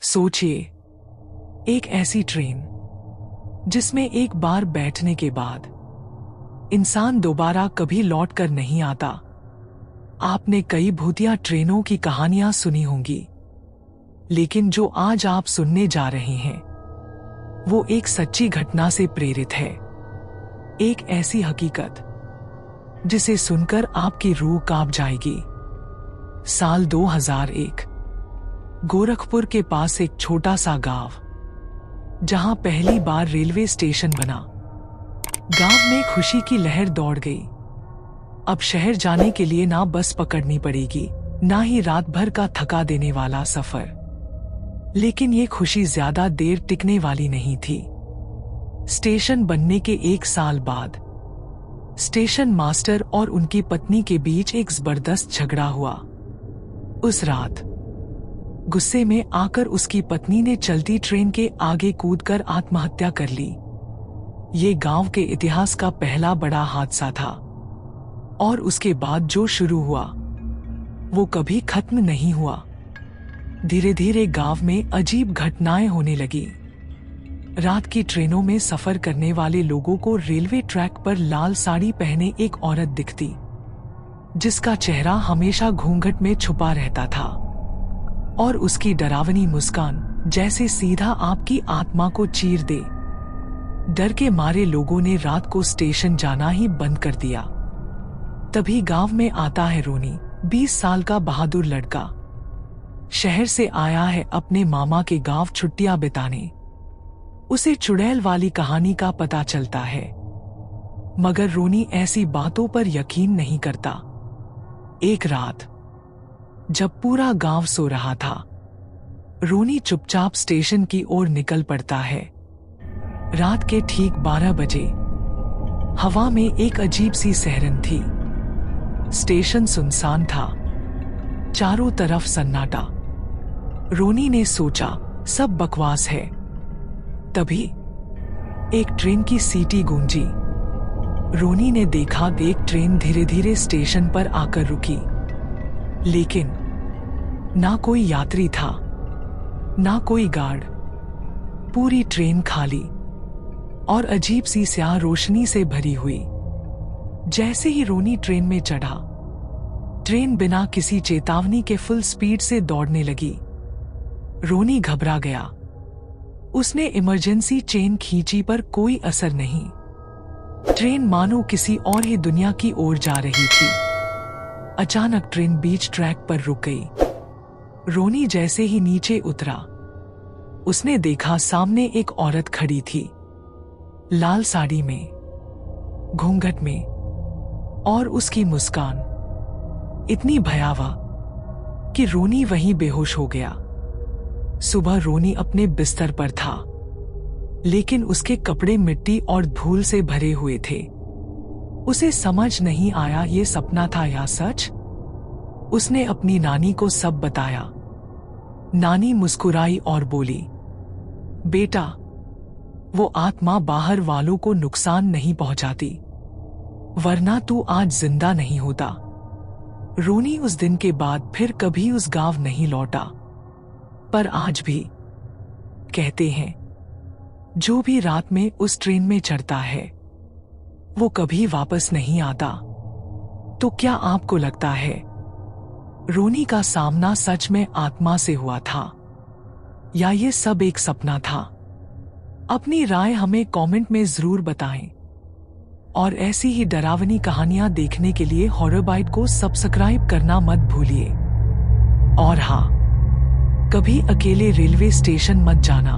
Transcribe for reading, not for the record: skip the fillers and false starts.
सोचिए, एक ऐसी ट्रेन जिसमें एक बार बैठने के बाद इंसान दोबारा कभी लौट कर नहीं आता। आपने कई भूतिया ट्रेनों की कहानियां सुनी होंगी, लेकिन जो आज आप सुनने जा रहे हैं वो एक सच्ची घटना से प्रेरित है। एक ऐसी हकीकत जिसे सुनकर आपकी रूह कांप जाएगी। साल 2001, गोरखपुर के पास एक छोटा सा गांव, जहां पहली बार रेलवे स्टेशन बना। गांव में खुशी की लहर दौड़ गई। अब शहर जाने के लिए ना बस पकड़नी पड़ेगी, ना ही रात भर का थका देने वाला सफर। लेकिन ये खुशी ज्यादा देर टिकने वाली नहीं थी। स्टेशन बनने के 1 साल बाद स्टेशन मास्टर और उनकी पत्नी के बीच एक जबरदस्त झगड़ा हुआ। उस रात गुस्से में आकर उसकी पत्नी ने चलती ट्रेन के आगे कूदकर आत्महत्या कर ली। ये गांव के इतिहास का पहला बड़ा हादसा था, और उसके बाद जो शुरू हुआ वो कभी खत्म नहीं हुआ। धीरे धीरे गांव में अजीब घटनाएं होने लगी। रात की ट्रेनों में सफर करने वाले लोगों को रेलवे ट्रैक पर लाल साड़ी पहने एक औरत दिखती, जिसका चेहरा हमेशा घूंघट में छुपा रहता था, और उसकी डरावनी मुस्कान जैसे सीधा आपकी आत्मा को चीर दे। डर के मारे लोगों ने रात को स्टेशन जाना ही बंद कर दिया। तभी गांव में आता है रोनी, 20 साल का बहादुर लड़का। शहर से आया है अपने मामा के गांव छुट्टियां बिताने। उसे चुड़ैल वाली कहानी का पता चलता है, मगर रोनी ऐसी बातों पर यकीन नहीं करता। एक रात जब पूरा गांव सो रहा था, रोनी चुपचाप स्टेशन की ओर निकल पड़ता है। रात के ठीक 12 बजे हवा में एक अजीब सी सिहरन थी। स्टेशन सुनसान था, चारों तरफ सन्नाटा। रोनी ने सोचा सब बकवास है। तभी एक ट्रेन की सीटी गूंजी। रोनी ने देखा एक ट्रेन धीरे धीरे स्टेशन पर आकर रुकी, लेकिन ना कोई यात्री था, ना कोई गार्ड। पूरी ट्रेन खाली और अजीब सी स्याह रोशनी से भरी हुई। जैसे ही रोनी ट्रेन में चढ़ा, ट्रेन बिना किसी चेतावनी के फुल स्पीड से दौड़ने लगी। रोनी घबरा गया। उसने इमरजेंसी चेन खींची पर कोई असर नहीं। ट्रेन मानो किसी और ही दुनिया की ओर जा रही थी। अचानक ट्रेन बीच ट्रैक पर रुक गई। रोनी जैसे ही नीचे उतरा, उसने देखा सामने एक औरत खड़ी थी, लाल साड़ी में, घूंघट में, और उसकी मुस्कान इतनी भयावह कि रोनी वहीं बेहोश हो गया। सुबह रोनी अपने बिस्तर पर था, लेकिन उसके कपड़े मिट्टी और धूल से भरे हुए थे। उसे समझ नहीं आया ये सपना था या सच। उसने अपनी नानी को सब बताया। नानी मुस्कुराई और बोली, बेटा, वो आत्मा बाहर वालों को नुकसान नहीं पहुंचाती, वरना तू आज जिंदा नहीं होता। रोनी उस दिन के बाद फिर कभी उस गांव नहीं लौटा। पर आज भी कहते हैं, जो भी रात में उस ट्रेन में चढ़ता है वो कभी वापस नहीं आता। तो क्या आपको लगता है रोनी का सामना सच में आत्मा से हुआ था, या ये सब एक सपना था? अपनी राय हमें कमेंट में जरूर बताएं, और ऐसी ही डरावनी कहानियां देखने के लिए हॉरर बाइट को सब्सक्राइब करना मत भूलिए। और हाँ, कभी अकेले रेलवे स्टेशन मत जाना।